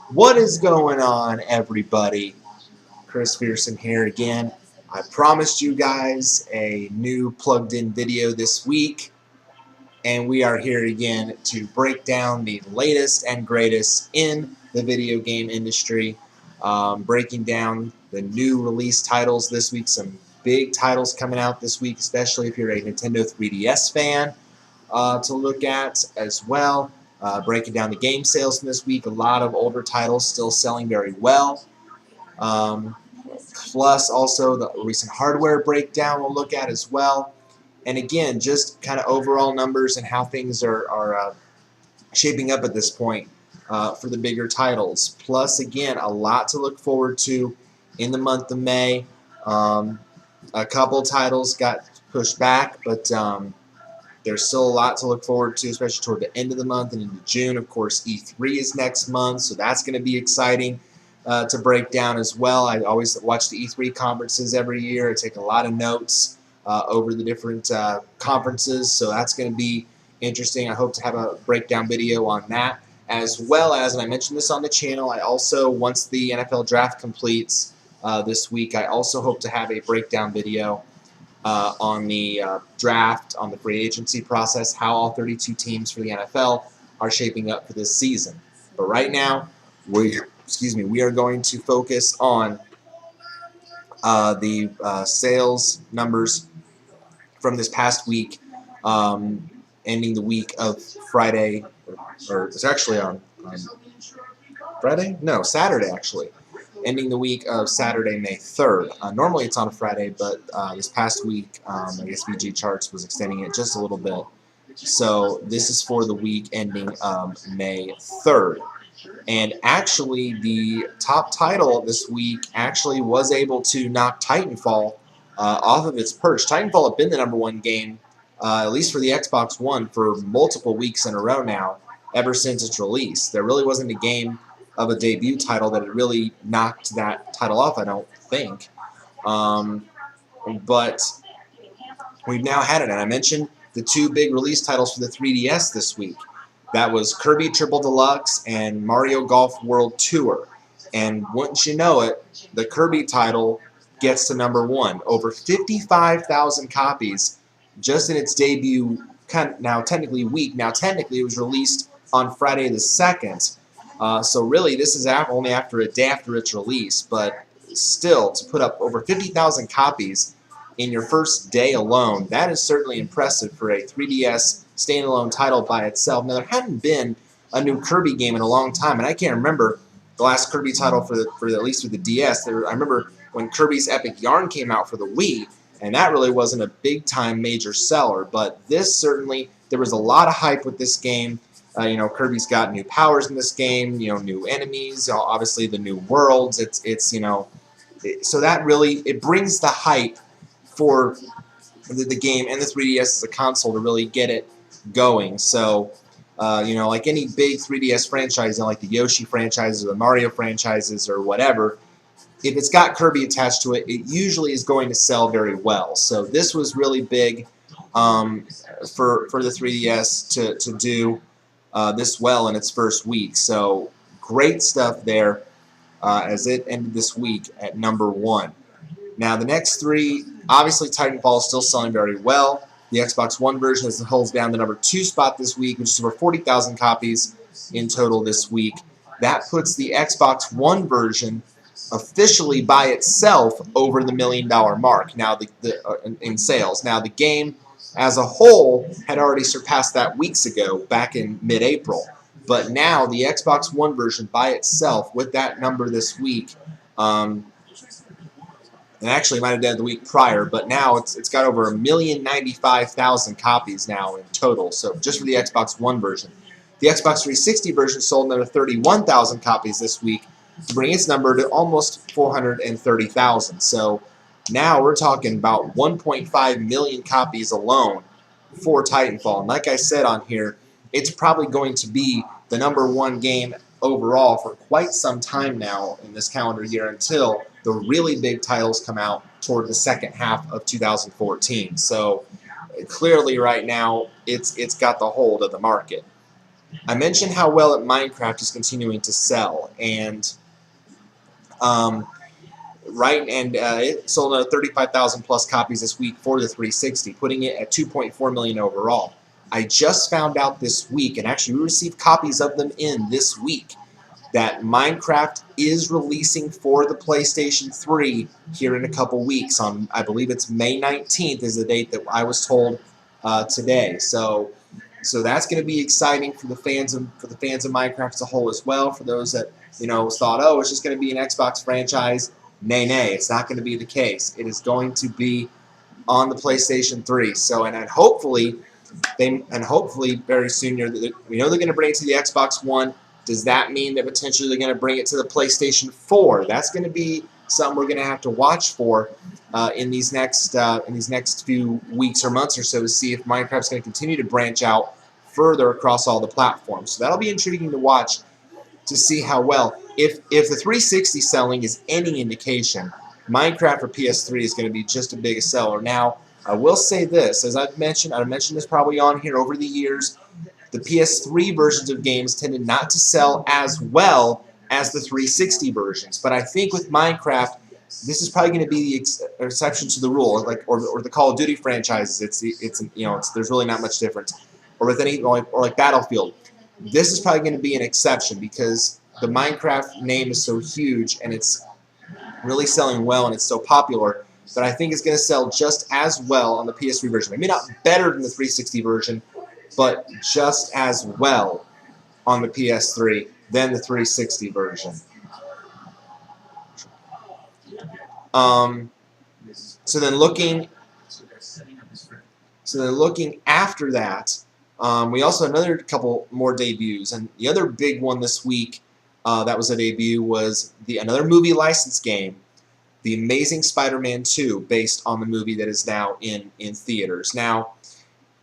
What is going on, everybody? Chris Pearson here again. I promised you guys a new plugged in video this week, and we are here again to break down the latest and greatest in the video game industry, breaking down the new release titles this week. Some big titles coming out this week, especially if you're a Nintendo 3DS fan, to look at as well. Breaking down the game sales from this week, a lot of older titles still selling very well. Um, Plus, also the recent hardware breakdown we'll look at as well. And again, just kind of overall numbers and how things are shaping up at this point for the bigger titles. Plus, again, a lot to look forward to in the month of May. A couple titles got pushed back, but there's still a lot to look forward to, especially toward the end of the month and into June. Of course, E3 is next month, so that's going to be exciting to break down as well. I always watch the E3 conferences every year. I take a lot of notes over the different conferences, so that's going to be interesting. I hope to have a breakdown video on that, as well as, and I mentioned this on the channel, I also, once the NFL draft completes this week, I also hope to have a breakdown video on the draft, on the free agency process, how all 32 teams for the NFL are shaping up for this season. But right now, we are going to focus on the sales numbers from this past week, ending the week of Friday, or it's actually on Friday? No, Saturday actually. Ending the week of Saturday, May 3rd. Normally it's on a Friday, but this past week, I guess VG Charts was extending it just a little bit. So this is for the week ending May 3rd. And actually, the top title this week actually was able to knock Titanfall off of its perch. Titanfall had been the #1 game, at least for the Xbox One, for multiple weeks in a row now, ever since its release. There really wasn't a game of a debut title that had really knocked that title off, I don't think. But we've now had it, and I mentioned the two big release titles for the 3DS this week. That was Kirby Triple Deluxe and Mario Golf World Tour. And wouldn't you know it, the Kirby title gets to #1. Over 55,000 copies just in its debut, now technically week. Now technically it was released on Friday the 2nd. So really, this is only after a day after its release, but still, to put up over 50,000 copies in your first day alone, that is certainly impressive for a 3DS standalone title by itself. Now, there hadn't been a new Kirby game in a long time, and I can't remember the last Kirby title for at least for the DS. I remember when Kirby's Epic Yarn came out for the Wii, and that really wasn't a big-time major seller, but this certainly, there was a lot of hype with this game. Kirby's got new powers in this game, new enemies, obviously the new worlds. So that really, it brings the hype for the game and the 3DS as a console to really get it going. So, like any big 3DS franchise, like the Yoshi franchises or the Mario franchises or whatever, if it's got Kirby attached to it, it usually is going to sell very well. So this was really big for the 3DS to do this well in its first week. So great stuff there as it ended this week at #1. Now the next three, obviously Titanfall is still selling very well. The Xbox One version holds down the #2 spot this week, which is over 40,000 copies in total this week. That puts the Xbox One version officially by itself over the $1 million mark now in sales. Now the game as a whole had already surpassed that weeks ago, back in mid-April. But now the Xbox One version by itself, with that number this week, and actually it might have done the week prior, but now it's got over 1,095,000 copies now in total, so just for the Xbox One version. The Xbox 360 version sold another 31,000 copies this week, to bring its number to almost 430,000. So now we're talking about 1.5 million copies alone for Titanfall. And like I said on here, it's probably going to be the #1 game overall for quite some time now in this calendar year until the really big titles come out toward the second half of 2014. So clearly right now it's got the hold of the market. I mentioned how well that Minecraft is continuing to sell, and um, it sold another 35,000 plus copies this week for the 360, putting it at 2.4 million overall. I just found out this week, and actually we received copies of them in this week, that Minecraft is releasing for the PlayStation 3 here in a couple weeks. On, I believe it's May 19th is the date that I was told today. So that's going to be exciting for the fans of Minecraft as a whole as well. For those that thought, oh, it's just going to be an Xbox franchise. Nay, it's not going to be the case. It is going to be on the PlayStation 3. So and hopefully very soon we know they're going to bring it to the Xbox One. Does that mean that potentially they're going to bring it to the PlayStation 4? That's going to be something we're going to have to watch for in these next few weeks or months or so, to see if Minecraft's going to continue to branch out further across all the platforms. So that'll be intriguing to watch, to see how well. If the 360 selling is any indication, Minecraft for PS3 is going to be just as big a seller. Now, I will say this, as I've mentioned this probably on here over the years, the PS3 versions of games tended not to sell as well as the 360 versions. But I think with Minecraft, this is probably going to be the exception to the rule, or the Call of Duty franchises. There's really not much difference, or with like Battlefield. This is probably going to be an exception because the Minecraft name is so huge and it's really selling well and it's so popular that I think it's going to sell just as well on the PS3 version. Maybe not better than the 360 version, but just as well on the PS3 than the 360 version. So then looking after that, we also had another couple more debuts, and the other big one this week that was a debut was another movie license game, The Amazing Spider-Man 2, based on the movie that is now in theaters. Now,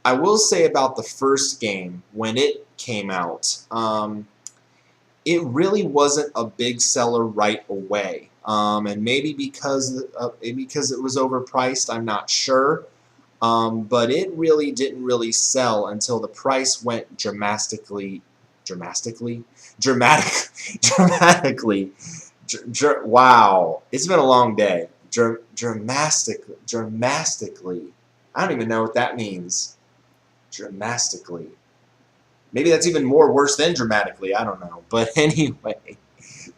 I will say about the first game, when it came out, it really wasn't a big seller right away. And maybe because it was overpriced, I'm not sure. But it really didn't really sell until the price went dramatically. Wow, it's been a long day. Dramatically. I don't even know what that means. Dramatically. Maybe that's even worse than dramatically. I don't know. But anyway,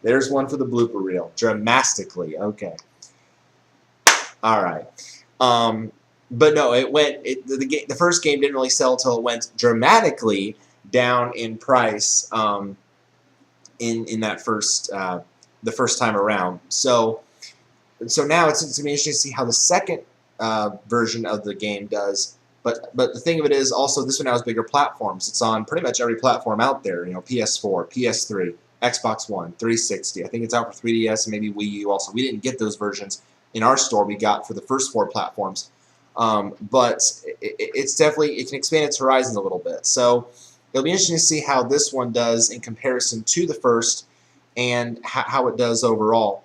there's one for the blooper reel. Dramatically. Okay. All right. But no, the first game didn't really sell until it went dramatically down in price in that the first time around. So now it's going to be interesting to see how the second version of the game does. But the thing of it is also this one now has bigger platforms. It's on pretty much every platform out there. PS4, PS3, Xbox One, 360. I think it's out for 3DS and maybe Wii U also. We didn't get those versions in our store. We got for the first 4 platforms. But it's definitely, it can expand its horizons a little bit. So it'll be interesting to see how this one does in comparison to the first and how it does overall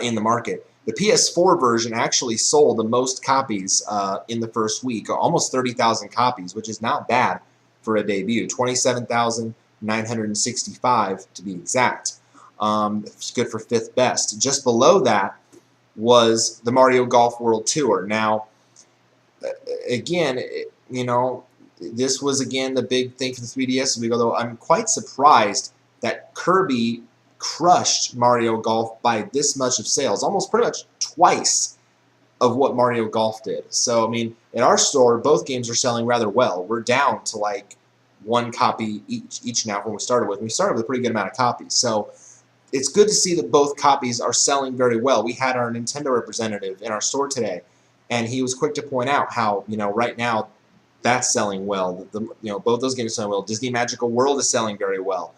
in the market. The PS4 version actually sold the most copies in the first week, almost 30,000 copies, which is not bad for a debut. 27,965 to be exact. It's good for 5th best. Just below that was the Mario Golf World Tour. Now, again, this was again the big thing for the 3DS. Although I'm quite surprised that Kirby crushed Mario Golf by this much of sales, almost pretty much twice of what Mario Golf did. So, I mean, in our store, both games are selling rather well. We're down to like 1 copy each now from when we started with. We started with a pretty good amount of copies. So, it's good to see that both copies are selling very well. We had our Nintendo representative in our store today, and he was quick to point out how, right now that's selling well. Both those games are selling well. Disney Magical World is selling very well.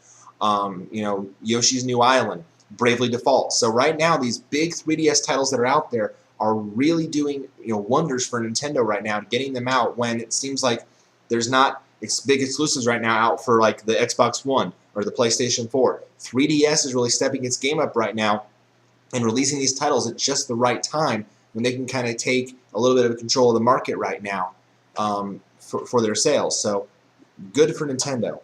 Yoshi's New Island, Bravely Default. So right now, these big 3DS titles that are out there are really doing wonders for Nintendo right now, getting them out when it seems like there's not big exclusives right now out for like the Xbox One or the PlayStation 4. 3DS is really stepping its game up right now and releasing these titles at just the right time when they can kind of take a little bit of control of the market right now for their sales. So good for Nintendo.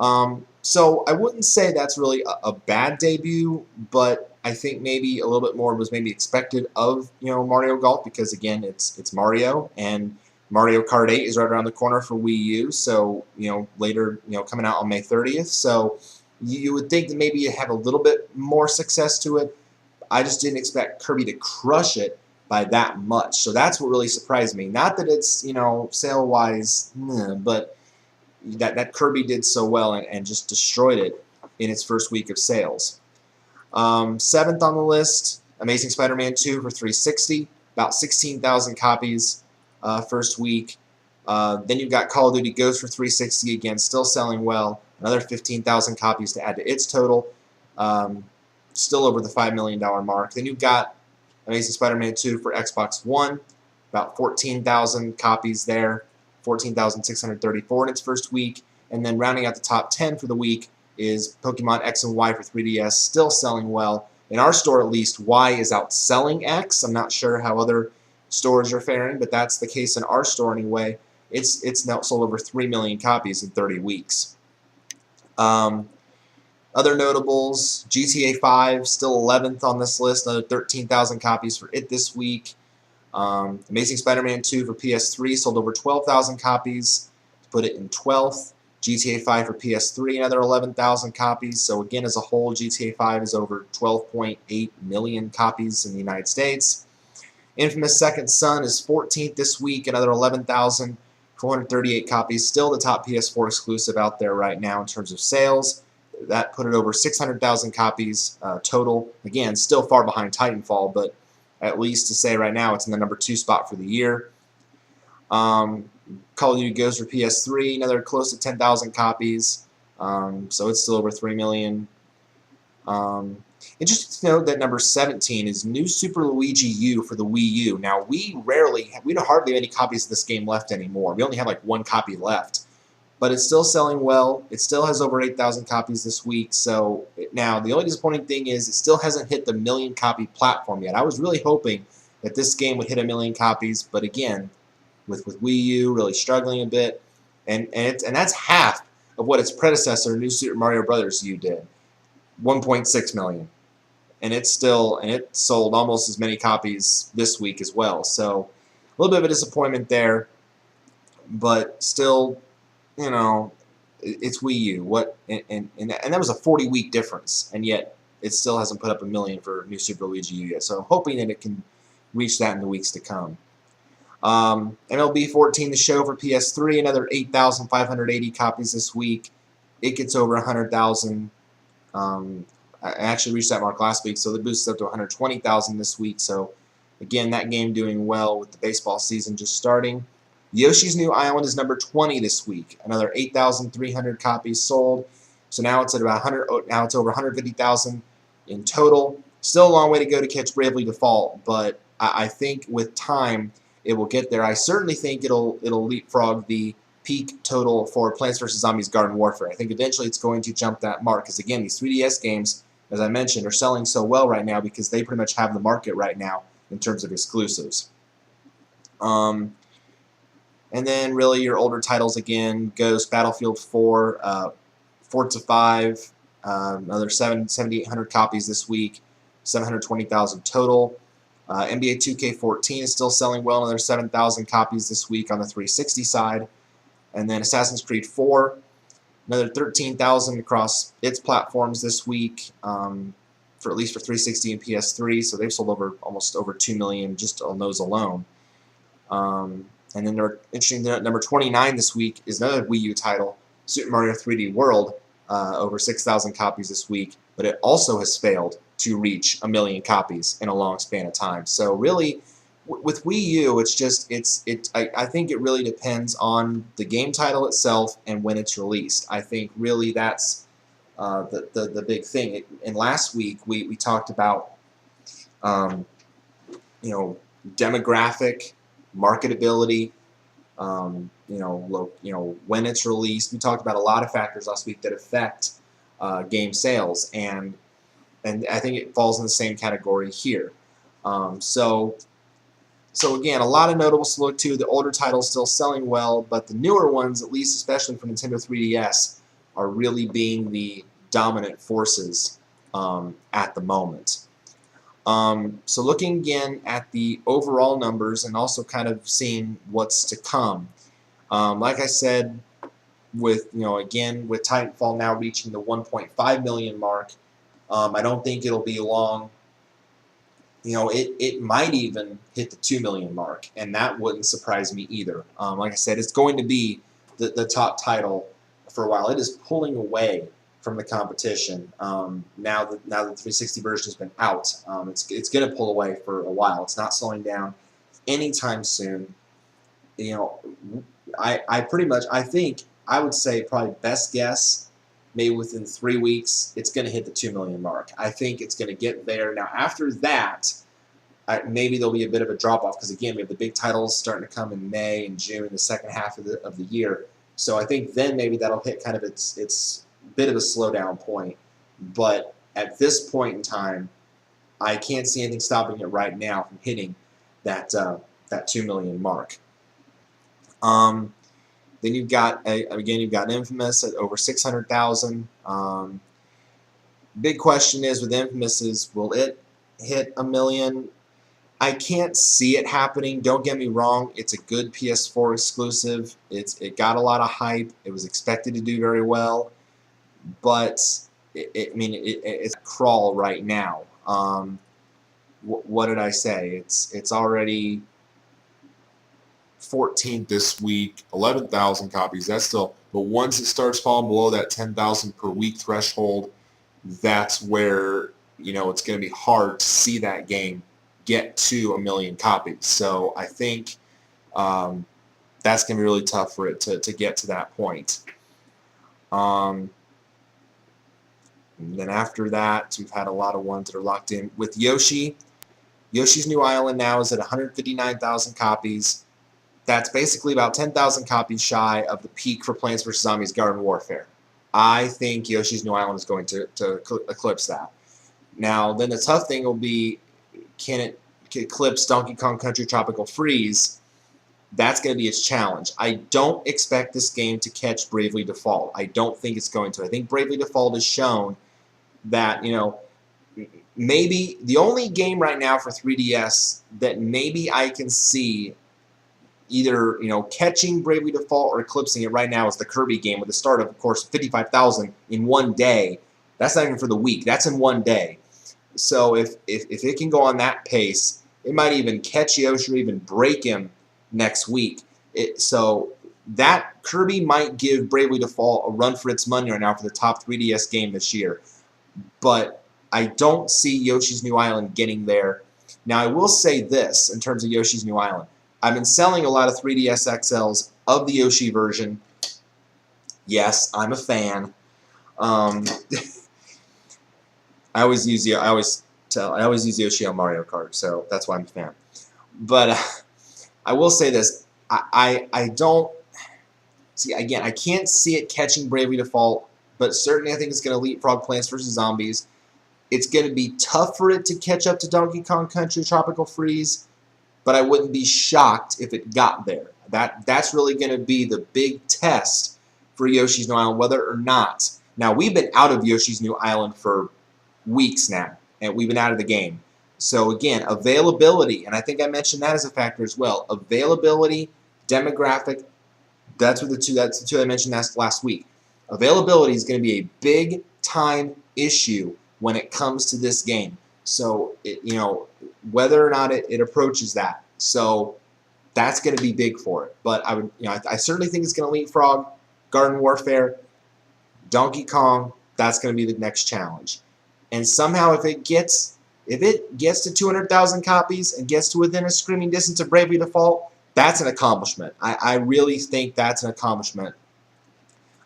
So I wouldn't say that's really a bad debut, but I think maybe a little bit more was maybe expected of Mario Golf, because again it's Mario, and Mario Kart 8 is right around the corner for Wii U. So later coming out on May 30th. So you would think that maybe you have a little bit more success to it. I just didn't expect Kirby to crush it by that much. So that's what really surprised me. Not that it's sale wise, but that Kirby did so well and just destroyed it in its first week of sales. Seventh on the list, Amazing Spider-Man 2 for 360, about 16,000 copies first week. Then you've got Call of Duty Ghosts for 360, again, still selling well. Another 15,000 copies to add to its total, still over the $5 million mark. Then you've got Amazing Spider-Man 2 for Xbox One, about 14,000 copies there, 14,634 in its first week. And then rounding out the top 10 for the week is Pokemon X and Y for 3DS, still selling well. In our store, at least, Y is outselling X. I'm not sure how other stores are faring, but that's the case in our store anyway. It's now sold over 3 million copies in 30 weeks. Other notables, GTA 5, still 11th on this list, another 13,000 copies for it this week. Amazing Spider-Man 2 for PS3 sold over 12,000 copies, to put it in 12th. GTA 5 for PS3, another 11,000 copies. So again, as a whole, GTA 5 is over 12.8 million copies in the United States. Infamous Second Son is 14th this week, another 11,438 copies. Still the top PS4 exclusive out there right now in terms of sales. That put it over 600,000 copies total. Again, still far behind Titanfall, but at least to say right now it's in the number 2 spot for the year. Call of Duty Ghosts for PS3, another close to 10,000 copies. So it's still over 3 million. Interesting to note that number 17 is New Super Luigi U for the Wii U. Now, we don't hardly have any copies of this game left anymore. We only have like 1 copy left. But it's still selling well. It still has over 8,000 copies this week. So now, the only disappointing thing is it still hasn't hit the 1 million copy platform yet. I was really hoping that this game would hit 1 million copies, but again, with Wii U really struggling a bit, and that's half of what its predecessor, New Super Mario Bros. U, did, 1.6 million, and it sold almost as many copies this week as well. So a little bit of a disappointment there, but still, it's Wii U. And that was a 40-week difference, and yet it still hasn't put up 1 million for New Super Luigi U yet. So I'm hoping that it can reach that in the weeks to come. MLB 14 The Show for PS3, another 8,580 copies this week. It gets over 100,000. I actually reached that mark last week, so the boost is up to 120,000 this week. So again, that game doing well with the baseball season just starting. Yoshi's New Island is number 20 this week. Another 8,300 copies sold. So now it's at about 100. Now it's over 150,000 in total. Still a long way to go to catch Bravely Default, but I think with time it will get there. I certainly think it'll leapfrog the peak total for Plants vs. Zombies Garden Warfare. I think eventually it's going to jump that mark, because again, these 3DS games, as I mentioned, are selling so well right now because they pretty much have the market right now in terms of exclusives. And then really your older titles again, Ghost, Battlefield 4, Forza 5, another 7,800 copies this week, 720,000 total. NBA 2K14 is still selling well, another 7,000 copies this week on the 360 side. And then Assassin's Creed 4, another 13,000 across its platforms this week, for at least for 360 and PS3. So they've sold almost over 2 million just on those alone. And then number 29 this week is another Wii U title, Super Mario 3D World, over 6,000 copies this week, but it also has failed to reach 1 million copies in a long span of time. So really, with Wii U, I think it really depends on the game title itself and when it's released. I think really that's the big thing. And last week we talked about demographic, marketability, when it's released. We talked about a lot of factors last week that affect game sales, and I think it falls in the same category here. So again, a lot of notables to look to. The older titles still selling well, but the newer ones, at least especially for Nintendo 3DS, are really being the dominant forces at the moment. So looking again at the overall numbers and also kind of seeing what's to come. Like I said, with again with Titanfall now reaching the 1.5 million mark, I don't think it'll be long. It might even hit the 2 million mark, and that wouldn't surprise me either. Like I said, it's going to be the top title for a while. It is pulling away from the competition. Now that the 360 version has been out, it's going to pull away for a while. It's not slowing down anytime soon. I think I would say probably best guess, maybe within 3 weeks, it's going to hit the 2 million mark. I think it's going to get there. Now after that, maybe there'll be a bit of a drop off because again we have the big titles starting to come in May and June, the second half of the year. So I think then maybe that'll hit kind of its bit of a slowdown point. But at this point in time, I can't see anything stopping it right now from hitting that 2 million mark. Then you've got Infamous at over 600,000. Big question is with Infamous is, will it hit a million? I can't see it happening. Don't get me wrong. It's a good PS4 exclusive. It got a lot of hype. It was expected to do very well, but it's a crawl right now. What did I say? It's already 14th this week, 11,000 copies. That's still, but once it starts falling below that 10,000 per week threshold, that's where it's going to be hard to see that game get to a million copies. So I think that's going to be really tough for it to get to that point. And then after that, we've had a lot of ones that are locked in. With Yoshi, Yoshi's New Island now is at 159,000 copies. That's basically about 10,000 copies shy of the peak for Plants vs. Zombies Garden Warfare. I think Yoshi's New Island is going to eclipse that. Now, then the tough thing will be, can it eclipse Donkey Kong Country Tropical Freeze? That's going to be its challenge. I don't expect this game to catch Bravely Default. I don't think it's going to. I think Bravely Default has shown that, maybe the only game right now for 3DS that maybe I can see either catching Bravely Default or eclipsing it right now is the Kirby game, with the start of course 55,000 in one day. That's not even for the week. That's in one day. So if it can go on that pace, it might even catch Yoshi or even break him next week. So that Kirby might give Bravely Default a run for its money right now for the top 3DS game this year. But I don't see Yoshi's New Island getting there. Now I will say this in terms of Yoshi's New Island. I've been selling a lot of 3DS XLs of the Yoshi version. Yes, I'm a fan. I always use Yoshi on Mario Kart, so that's why I'm a fan. But I will say this: I don't see, again. I can't see it catching Bravely Default, but certainly I think it's going to leapfrog Plants vs. Zombies. It's going to be tough for it to catch up to Donkey Kong Country Tropical Freeze, but I wouldn't be shocked if it got there. That's really going to be the big test for Yoshi's New Island, whether or not. Now, we've been out of Yoshi's New Island for weeks now, and we've been out of the game. So again, availability, and I think I mentioned that as a factor as well. Availability, demographic, that's the two I mentioned last week. Availability is going to be a big time issue when it comes to this game. So whether or not it approaches that. So that's going to be big for it. But I certainly think it's going to leapfrog Garden Warfare, Donkey Kong. That's going to be the next challenge. And somehow if it gets to 200,000 copies and gets to within a screaming distance of Bravely Default, that's an accomplishment. I really think that's an accomplishment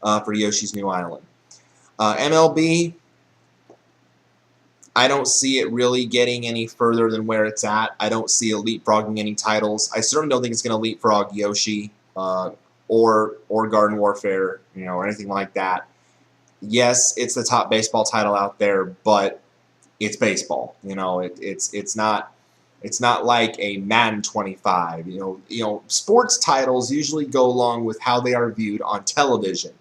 for Yoshi's New Island. MLB, I don't see it really getting any further than where it's at. I don't see it leapfrogging any titles. I certainly don't think it's going to leapfrog Yoshi or Garden Warfare, or anything like that. Yes, it's the top baseball title out there, but it's baseball. It's not like a Madden 25. Sports titles usually go along with how they are viewed on television.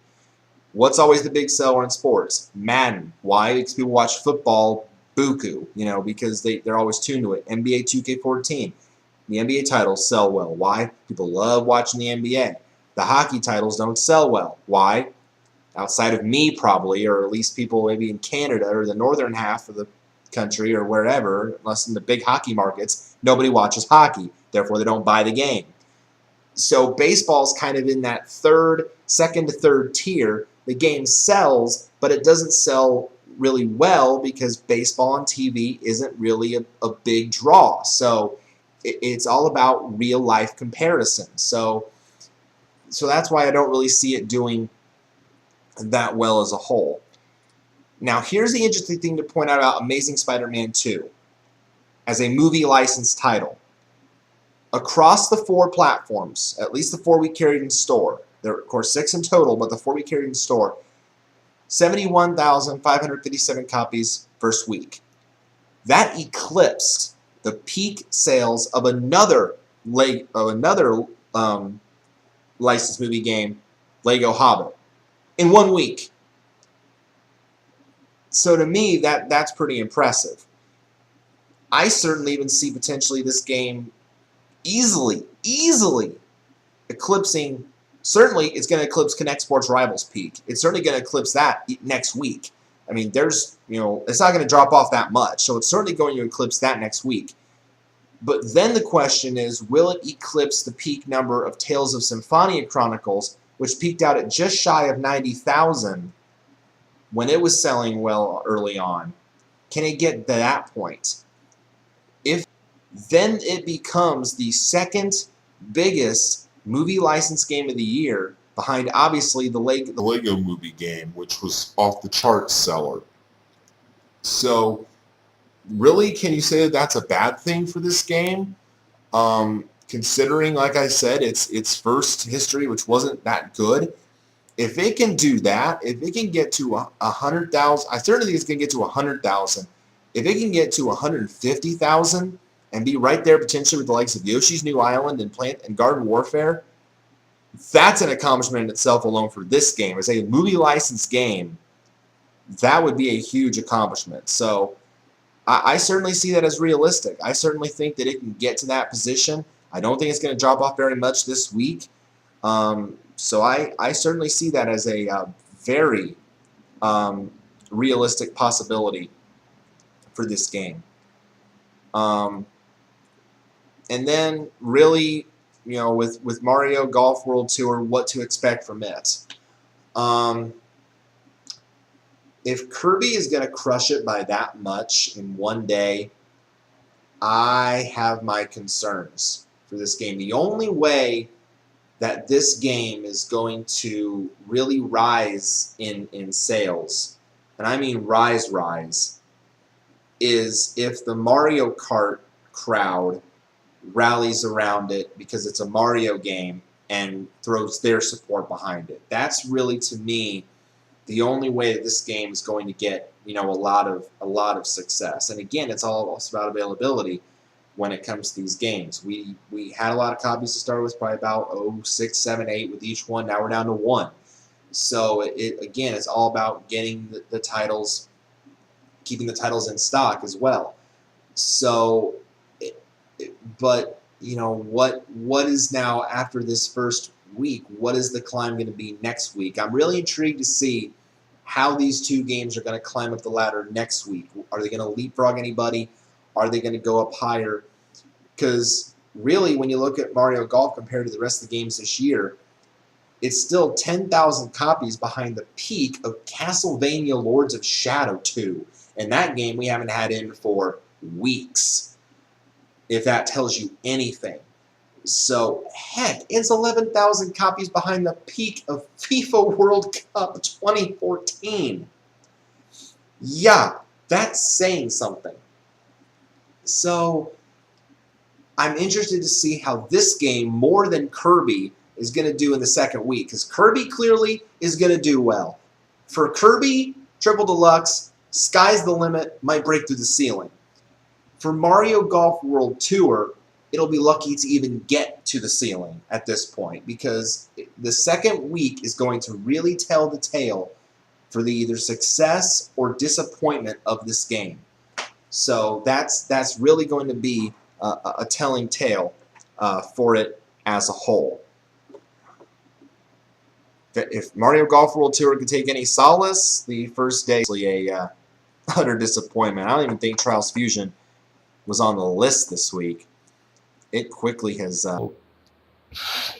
What's always the big seller in sports? Madden. Why? Because people watch football buku, because they're always tuned to it. NBA 2K14. The NBA titles sell well. Why? People love watching the NBA. The hockey titles don't sell well. Why? Outside of me, probably, or at least people maybe in Canada or the northern half of the country or wherever, unless in the big hockey markets, nobody watches hockey. Therefore, they don't buy the game. So baseball's kind of in that second to third tier. The game sells, but it doesn't sell really well because baseball on TV isn't really a big draw. So it's all about real life comparison. So that's why I don't really see it doing that well as a whole. Now, here's the interesting thing to point out about Amazing Spider-Man 2 as a movie licensed title. Across the 4 platforms, at least the 4 we carried in store, there are, of course, 6 in total, but the 4 we carried in store, 71,557 copies first week. That eclipsed the peak sales of another licensed movie game, Lego Hobbit, in 1 week. So to me, that's pretty impressive. I certainly even see potentially this game easily eclipsing. Certainly, it's going to eclipse Connect Sports Rivals peak. It's certainly going to eclipse that next week. I mean, it's not going to drop off that much, so it's certainly going to eclipse that next week. But then the question is, will it eclipse the peak number of Tales of Symphonia Chronicles, which peaked out at just shy of 90,000 when it was selling well early on? Can it get to that point? If then it becomes the second biggest movie license game of the year, behind obviously the Lego movie game, which was off the charts seller. So really, can you say that that's a bad thing for this game? Considering, like I said, its first history, which wasn't that good. If it can do that, if it can get to 100,000, I certainly think it's going to get to 100,000. If it can get to 150,000 and be right there potentially with the likes of Yoshi's New Island and Plant and Garden Warfare, that's an accomplishment in itself alone for this game. As a movie licensed game, that would be a huge accomplishment. So I certainly see that as realistic. I certainly think that it can get to that position. I don't think it's going to drop off very much this week. So I certainly see that as a very realistic possibility for this game. And then really, with Mario Golf World Tour, what to expect from it. If Kirby is going to crush it by that much in one day, I have my concerns for this game. The only way that this game is going to really rise in sales, and I mean rise, is if the Mario Kart crowd rallies around it because it's a Mario game and throws their support behind it. That's really, to me, the only way that this game is going to get a lot of success. And again, it's all also about availability when it comes to these games. We had a lot of copies to start with, probably about 6, 7, 8 with each one. Now we're down to 1. So again, it's all about getting the titles, keeping the titles in stock as well. So, but what is now after this first week? What is the climb going to be next week? I'm really intrigued to see how these two games are going to climb up the ladder next week. Are they going to leapfrog anybody? Are they going to go up higher? Because really, when you look at Mario Golf compared to the rest of the games this year, it's still 10,000 copies behind the peak of Castlevania Lords of Shadow 2. And that game we haven't had in for weeks, if that tells you anything. So, heck, it's 11,000 copies behind the peak of FIFA World Cup 2014. Yeah, that's saying something. So, I'm interested to see how this game, more than Kirby, is going to do in the second week. Because Kirby clearly is going to do well. For Kirby, Triple Deluxe, sky's the limit, might break through the ceiling. For Mario Golf World Tour, it'll be lucky to even get to the ceiling at this point, because the second week is going to really tell the tale for the either success or disappointment of this game. So that's really going to be a telling tale for it as a whole. If Mario Golf World Tour could take any solace, the first day was a utter disappointment. I don't even think Trials Fusion was on the list this week. It quickly has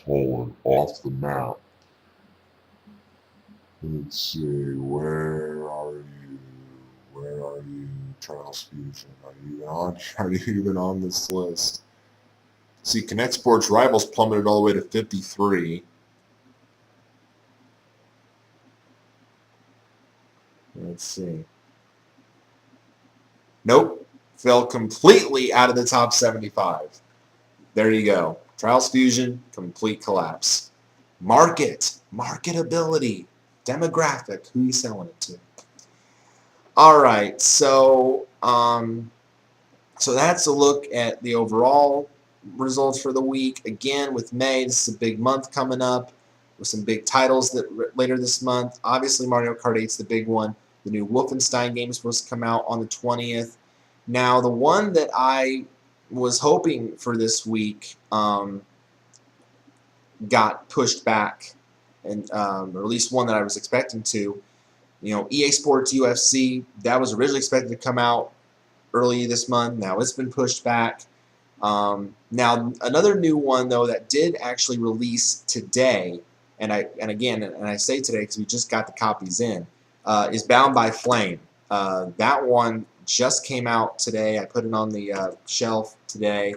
fallen off the map. Let's see, where are you? Where are you, Trials Fusion? Are you even on this list? See, Connect Sports Rivals plummeted all the way to 53. Let's see. Nope. Fell completely out of the top 75. There you go. Trials Fusion, complete collapse. Marketability, demographic, who are you selling it to? All right, so that's a look at the overall results for the week. Again, with May, this is a big month coming up with some big titles that later this month. Obviously, Mario Kart 8 is the big one. The new Wolfenstein game is supposed to come out on the 20th. Now, the one that I was hoping for this week got pushed back, and or at least one that I was expecting to. You know, EA Sports UFC, that was originally expected to come out early this month. Now it's been pushed back. Now another new one though that did actually release today, and I say today because we just got the copies in, is Bound by Flame. That one just came out today. I put it on the shelf today.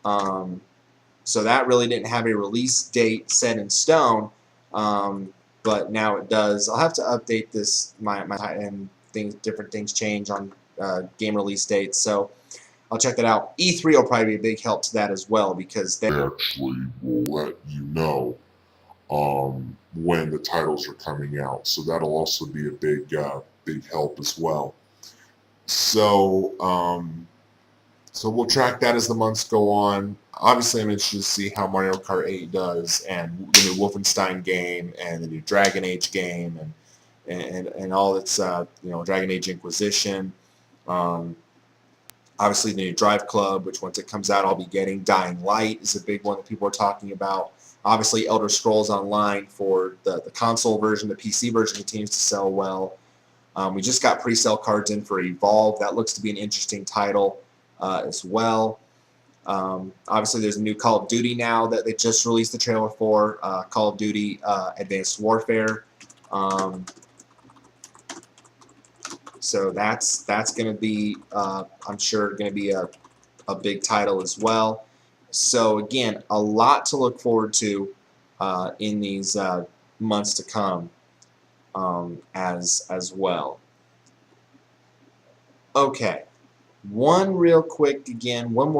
So that really didn't have a release date set in stone, but now it does. I'll have to update this and different things change on game release dates. So I'll check that out. E3 will probably be a big help to that as well, because they actually will let you know when the titles are coming out. So that'll also be a big help as well. So so we'll track that as the months go on. Obviously, I'm interested to see how Mario Kart 8 does, and the new Wolfenstein game, and the new Dragon Age game, and all its Dragon Age Inquisition. Obviously, the new Drive Club, which once it comes out, I'll be getting. Dying Light is a big one that people are talking about. Obviously, Elder Scrolls Online for the console version. The PC version continues to sell well. We just got pre-sale cards in for Evolve. That looks to be an interesting title as well. Obviously, there's a new Call of Duty now that they just released the trailer for, Call of Duty Advanced Warfare. So that's going to be, I'm sure, going to be a big title as well. So again, a lot to look forward to in these months to come as well. Okay. One more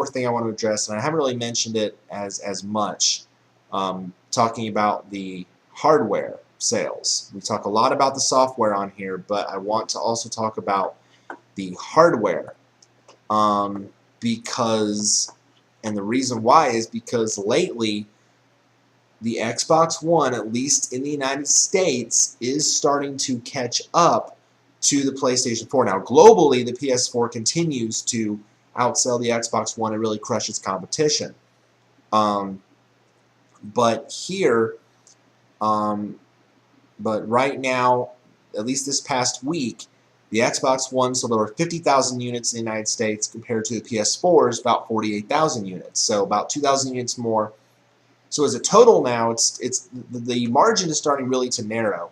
thing I want to address, and I haven't really mentioned it as much, talking about the hardware sales. We talk a lot about the software on here, but I want to also talk about the hardware, because, and the reason why is because lately the Xbox One, at least in the United States, is starting to catch up to the PlayStation 4. Now, globally, the PS4 continues to outsell the Xbox One and really crush its competition. But here, but right now, at least this past week, the Xbox One sold over 50,000 units in the United States compared to the PS4's about 48,000 units. So about 2,000 units more. So as a total now, the margin is starting really to narrow.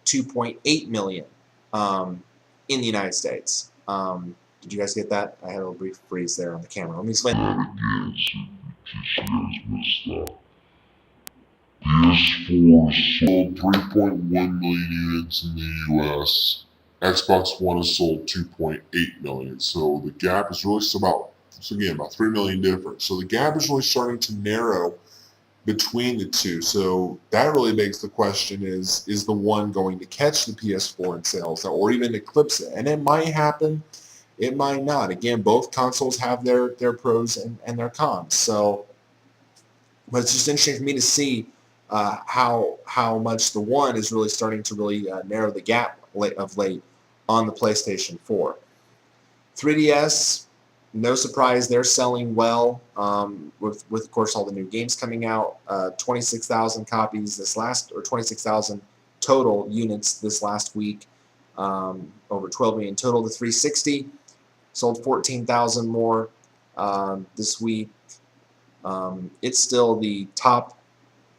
2.8 million. In the United States. Did you guys get that? I had a brief freeze there on the camera. Let me explain. PS4 sold 3.1 million units in the US. Xbox One has sold 2.8 million. So the gap is really about 3 million difference. So the gap is really starting to narrow between the two. So that really begs the question, is the one going to catch the PS4 in sales or even eclipse it? And it might happen. It might not. Again, both consoles have their pros and their cons. So, but it's just interesting for me to see how much the one is really starting to really narrow the gap of late on the PlayStation 4. 3DS, no surprise, they're selling well with of course all the new games coming out. 26,000 copies this last, or 26,000 total units this last week. Over 12 million total. The 360 sold 14,000 more this week. It's still the top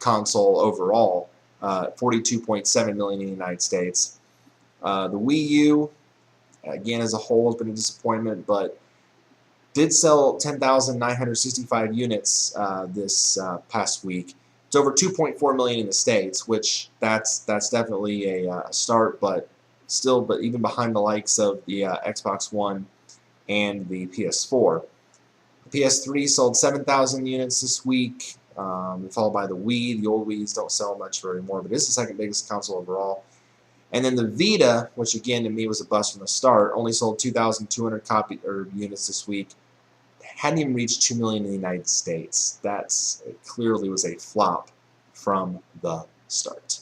console overall, 42.7 million in the United States. The Wii U, again, as a whole, has been a disappointment, but did sell 10,965 units this past week. It's over 2.4 million in the States, which that's definitely a start, but still, but even behind the likes of the Xbox One and the PS4. The PS3 sold 7,000 units this week, followed by the Wii. The old Wiis don't sell much anymore, but it's the second biggest console overall. And then the Vita, which again to me was a bust from the start, only sold 2,200 units this week. Hadn't even reached 2 million in the United States. It clearly was a flop from the start.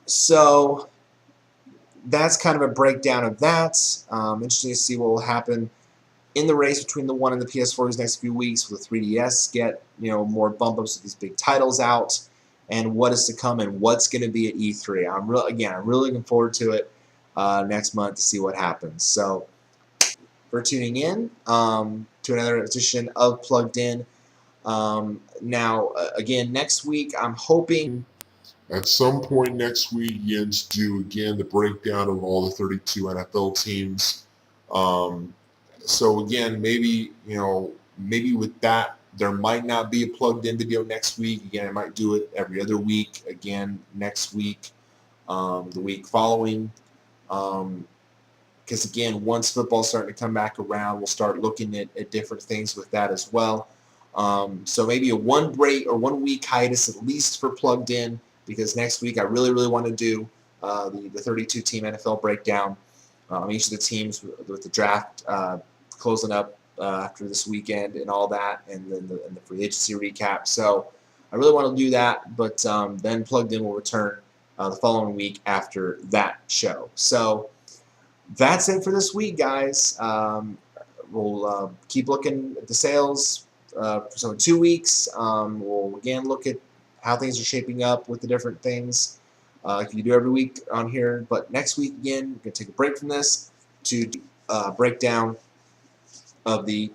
So that's kind of a breakdown of that. Interesting to see what will happen in the race between the One and the PS4 these next few weeks. Will the 3DS get more bump ups with these big titles out, and what is to come, and what's going to be at E3? I'm really looking forward to it next month to see what happens. So, for tuning in to another edition of Plugged In. Now, again, next week I'm hoping at some point next week, Jens do again the breakdown of all the 32 NFL teams. So again, maybe with that, there might not be a plugged in video next week. Again, I might do it every other week. Again, next week, the week following. Because again, once football's starting to come back around, we'll start looking at different things with that as well. So maybe a 1 week hiatus at least for plugged in, because next week I really want to do the 32 team NFL breakdown. Each of the teams with the draft closing up after this weekend and all that, and then the free agency recap. So I really want to do that, but then Plugged In will return the following week after that show. So that's it for this week, guys. We'll keep looking at the sales. So in 2 weeks, we'll again look at how things are shaping up with the different things like you do every week on here. But next week, again, we're going to take a break from this to breakdown of the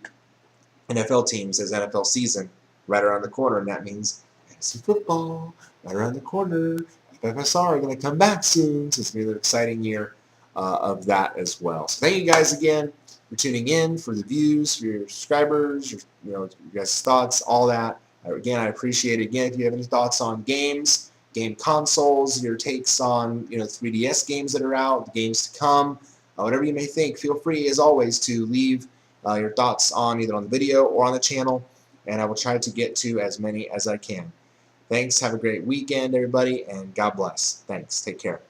NFL teams as NFL season right around the corner. And that means fantasy football right around the corner. FFSR are going to come back soon. So it's going to be an exciting year of that as well. So thank you guys again for tuning in, for the views, for your subscribers, your guys' thoughts, all that. Again, I appreciate it. Again, if you have any thoughts on games, game consoles, your takes on 3DS games that are out, the games to come, whatever you may think, feel free as always to leave your thoughts on either on the video or on the channel, and I will try to get to as many as I can. Thanks. Have a great weekend, everybody, and God bless. Thanks. Take care.